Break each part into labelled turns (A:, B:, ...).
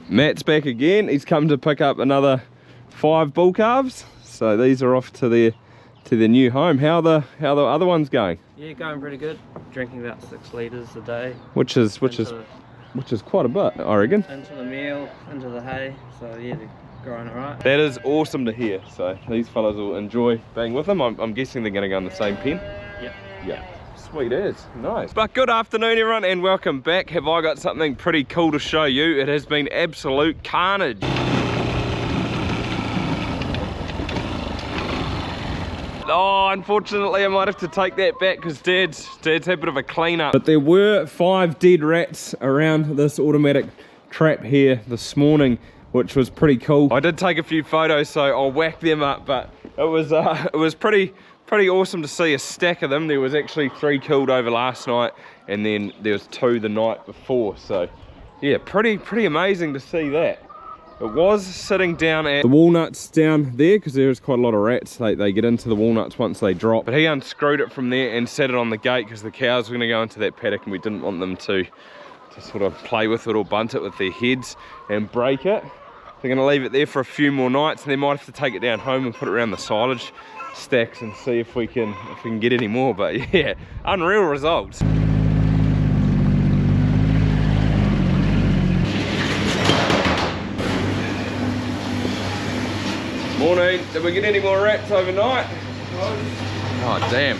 A: Matt's back again. He's come to pick up another 5 bull calves. So these are off to their new home. How the other ones going?
B: Yeah, going pretty good. Drinking about 6 litres a day.
A: Which is quite a bit, I reckon.
B: Into the meal, into the hay. So yeah, they're growing alright.
A: That is awesome to hear. So these fellas will enjoy being with them. I'm guessing they're going to go in the same pen.
B: Yep.
A: Yeah. Sweet as, nice. But good afternoon everyone and welcome back. Have I got something pretty cool to show you? It has been absolute carnage. Oh, unfortunately I might have to take that back because Dad's had a bit of a clean up. But there were 5 dead rats around this automatic trap here this morning, which was pretty cool. I did take a few photos, so I'll whack them up, but it was pretty awesome to see a stack of them. There was actually 3 killed over last night, and then there was 2 the night before. So yeah, pretty amazing to see that. It was sitting down at the walnuts down there because there's quite a lot of rats. They get into the walnuts once they drop. But he unscrewed it from there and set it on the gate because the cows were going to go into that paddock and we didn't want them to sort of play with it or bunt it with their heads and break it. They're going to leave it there for a few more nights and they might have to take it down home and put it around the silage stacks and see if we can get any more. But yeah, unreal results. Morning. Did we get any more rats overnight? Oh damn.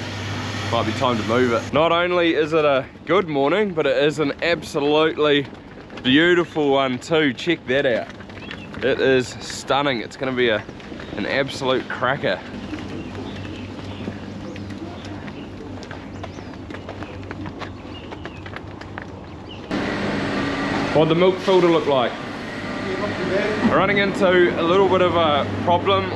A: Might be time to move it. Not only is it a good morning, but it is an absolutely beautiful one too. Check that out. It is stunning. It's going to be an absolute cracker. What'd the milk filter look like? We're running into a little bit of a problem,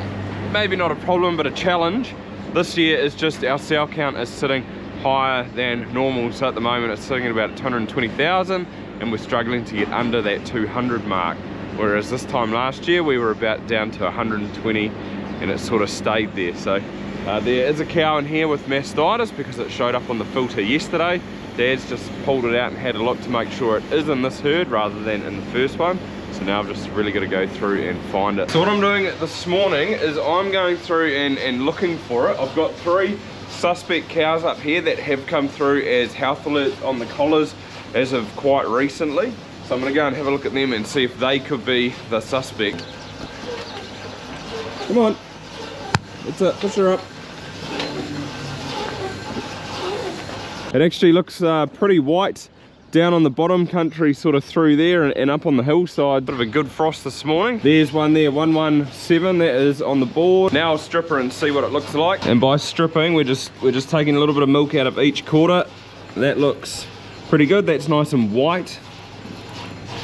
A: maybe not a problem, but a challenge. This year is just our cell count is sitting higher than normal. So at the moment it's sitting at about 220,000 and we're struggling to get under that 200 mark. Whereas this time last year we were about down to 120 and it sort of stayed there. So there is a cow in here with mastitis because it showed up on the filter yesterday. Dad's just pulled it out and had a look to make sure it is in this herd rather than in the first one. So now I've just really got to go through and find it. So what I'm doing this morning is I'm going through and looking for it. I've got 3 suspect cows up here that have come through as health alerts on the collars as of quite recently. So I'm going to go and have a look at them and see if they could be the suspect. Come on. That's it. Push her up. It actually looks pretty white down on the bottom country, sort of through there and up on the hillside. Bit of a good frost this morning. There's one there, 117, that is on the board. Now I'll strip her and see what it looks like. And by stripping, we're just taking a little bit of milk out of each quarter. That looks pretty good. That's nice and white.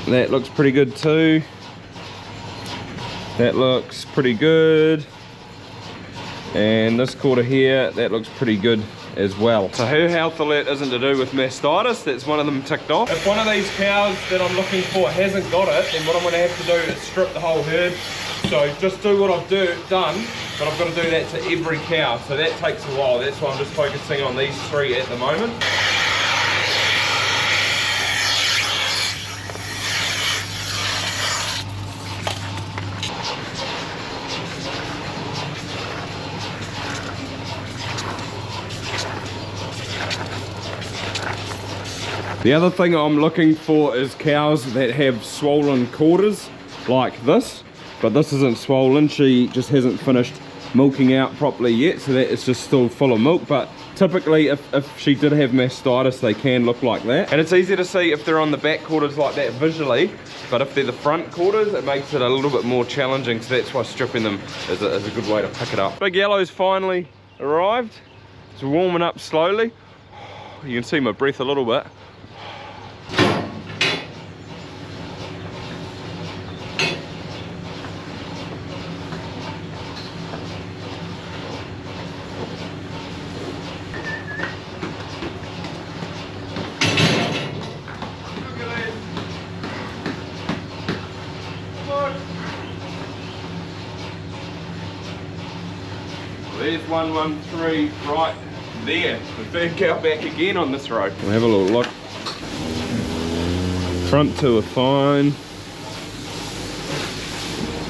A: That looks pretty good too. That looks pretty good. And this quarter here, that looks pretty good as well. So her health alert isn't to do with mastitis, that's one of them ticked off. If one of these cows that I'm looking for hasn't got it, then what I'm going to have to do is strip the whole herd. So just do what I've done, but I've got to do that to every cow, so that takes a while. That's why I'm just focusing on these 3 at the moment. The other thing I'm looking for is cows that have swollen quarters like this, but this isn't swollen. She just hasn't finished milking out properly yet, so that is just still full of milk. But typically if she did have mastitis, they can look like that. And it's easy to see if they're on the back quarters like that visually, but if they're the front quarters, it makes it a little bit more challenging, so that's why stripping them is a good way to pick it up. Big Yellow's finally arrived. It's warming up slowly. You can see my breath a little bit. There's 113 right there. The third cow back again on this road. We'll have a little look. Front 2 are fine.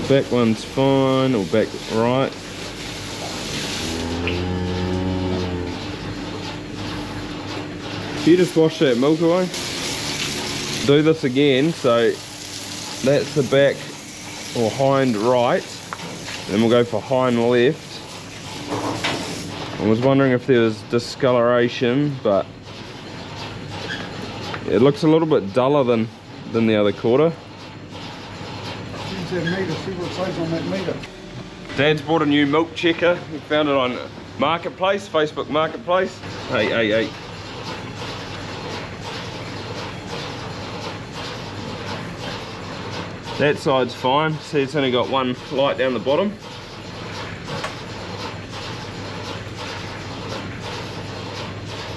A: Back one's fine, or back right. You just wash that milk away. Do this again, so that's the back or hind right. Then we'll go for hind left. I was wondering if there was discoloration, but it looks a little bit duller than the other quarter.
C: Use that meter, see what it says on that meter.
A: Dad's bought a new milk checker. We found it on Marketplace, Facebook Marketplace. Hey. That side's fine. See, it's only got one light down the bottom.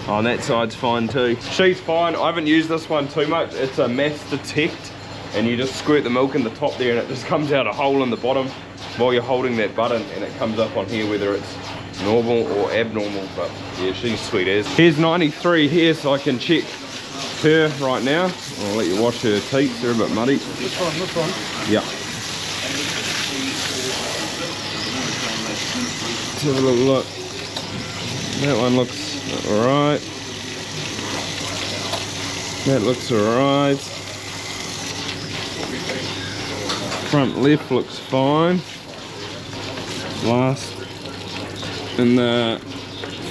A: Oh, and that side's fine too. She's fine. I haven't used this one too much. It's a mass detect, and you just squirt the milk in the top there and it just comes out a hole in the bottom while you're holding that button, and it comes up on here whether it's normal or abnormal. But yeah, she's sweet as. Here's 93 here, so I can check her right now. I'll let you wash her teats, they're a bit muddy.
C: This one.
A: Yeah. Let's have a little look. That one looks alright. That looks alright. Front left looks fine. Last. And the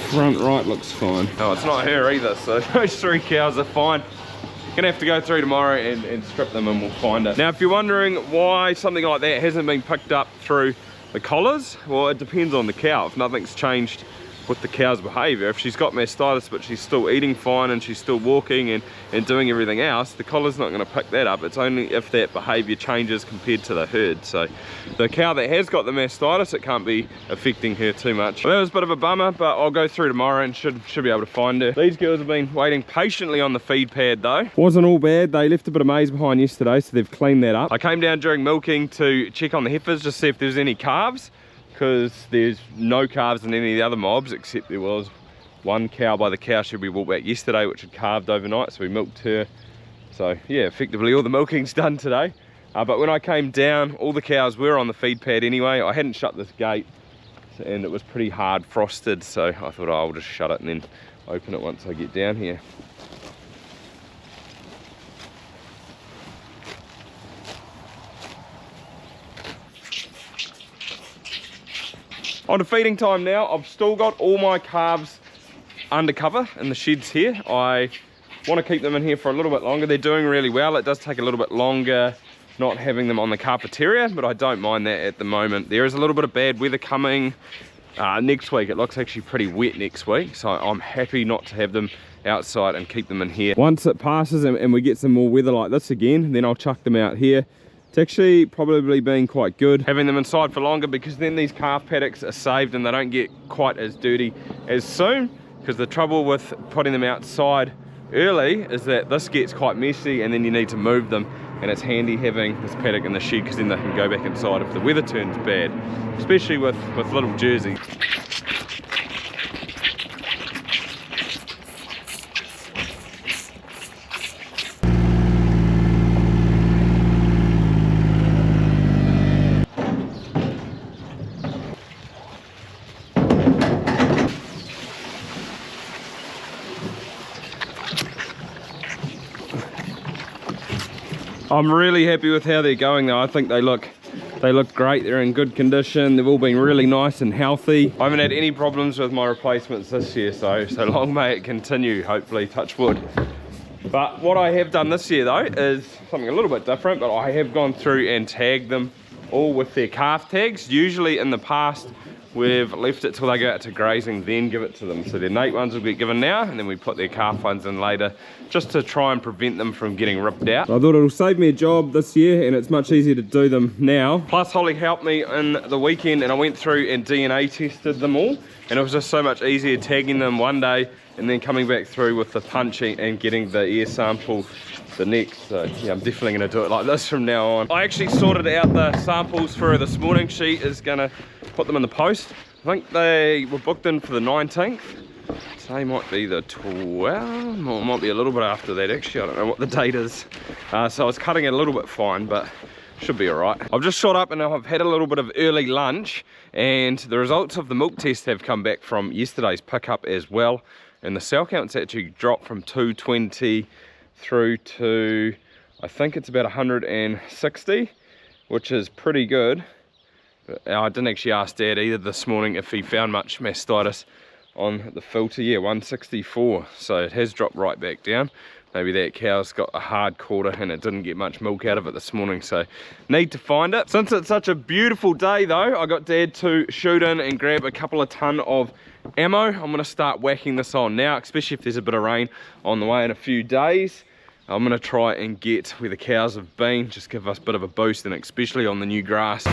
A: front right looks fine. Oh, it's not her either, so those 3 cows are fine. Gonna have to go through tomorrow and strip them, and we'll find it. Now, if you're wondering why something like that hasn't been picked up through the collars, well, it depends on the cow. If nothing's changed with the cow's behavior, if she's got mastitis but she's still eating fine and she's still walking and doing everything else, the collar's not going to pick that up. It's only if that behavior changes compared to the herd. So the cow that has got the mastitis, it can't be affecting her too much. Well, that was a bit of a bummer, but I'll go through tomorrow and should be able to find her. These girls have been waiting patiently on the feed pad though. Wasn't all bad. They left a bit of maize behind yesterday, so they've cleaned that up. I came down during milking to check on the heifers, just see if there's any calves, because there's no calves in any of the other mobs, except there was one cow by the cow shed we brought back yesterday, which had calved overnight, so we milked her. So yeah, effectively all the milking's done today. But when I came down, all the cows were on the feed pad anyway. I hadn't shut this gate, and it was pretty hard frosted, so I thought, oh, I'll just shut it and then open it once I get down here. On to feeding time now. I've still got all my calves under cover in the sheds here. I want to keep them in here for a little bit longer. They're doing really well. It does take a little bit longer not having them on the carpeteria, but I don't mind that at the moment. There is a little bit of bad weather coming next week. It looks actually pretty wet next week, so I'm happy not to have them outside and keep them in here. Once it passes and we get some more weather like this again, then I'll chuck them out here. It's actually probably been quite good having them inside for longer, because then these calf paddocks are saved and they don't get quite as dirty as soon. Because the trouble with putting them outside early is that this gets quite messy and then you need to move them, and it's handy having this paddock in the shed, because then they can go back inside if the weather turns bad, especially with little jerseys. I'm really happy with how they're going though. I think they look great. They're in good condition. They've all been really nice and healthy. I haven't had any problems with my replacements this year, so long may it continue, hopefully, touch wood. But what I have done this year though is something a little bit different, but I have gone through and tagged them all with their calf tags. Usually in the past we've left it till they go out to grazing, then give it to them. So their Nate ones will get given now, and then we put their calf ones in later, just to try and prevent them from getting ripped out. I thought it'll save me a job this year, and it's much easier to do them now. Plus Holly helped me in the weekend, and I went through and DNA tested them all, and it was just so much easier tagging them one day and then coming back through with the punching and getting the ear sample the next. So yeah, I'm definitely going to do it like this from now on. I actually sorted out the samples for her this morning. She is going to put them in the post. I think they were booked in for the 19th. Today might be the 12th, or it might be a little bit after that actually. I don't know what the date is. So I was cutting it a little bit fine, but should be all right. I've just shot up and I've had a little bit of early lunch, and the results of the milk test have come back from yesterday's pickup as well, and the cell count's actually dropped from 220 through to, I think it's about 160, which is pretty good. But I didn't actually ask Dad either this morning if he found much mastitis on the filter. Yeah, 164, so it has dropped right back down. Maybe that cow's got a hard quarter and it didn't get much milk out of it this morning, so need to find it. Since it's such a beautiful day though, I got Dad to shoot in and grab a couple of ton of ammo. I'm gonna start whacking this on now, especially if there's a bit of rain on the way in a few days. I'm gonna try and get where the cows have been, just give us a bit of a boost, and especially on the new grass.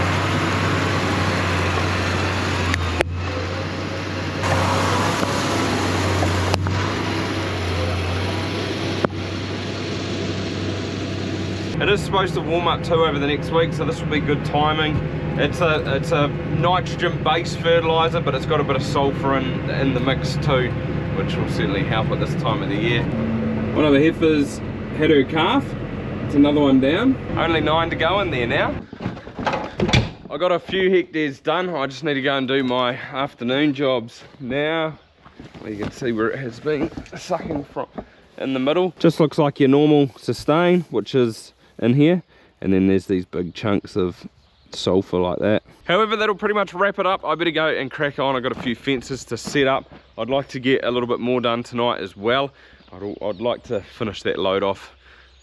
A: It is supposed to warm up too over the next week, so this will be good timing. It's a nitrogen based fertilizer, but it's got a bit of sulfur in the mix too, which will certainly help at this time of the year. One of the heifers had her calf. It's another one down. Only 9 to go in there now. I got a few hectares done. I just need to go and do my afternoon jobs now. You can see where it has been sucking from in the middle. Just looks like your normal sustain, which is in here, and then there's these big chunks of sulfur like that. However, that'll pretty much wrap it up. I better go and crack on. I've got a few fences to set up. I'd like to get a little bit more done tonight as well. I'd like to finish that load off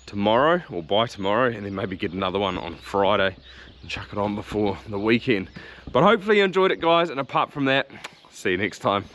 A: tomorrow, or by tomorrow, and then maybe get another one on Friday and chuck it on before the weekend. But hopefully you enjoyed it, guys, and apart from that, see you next time.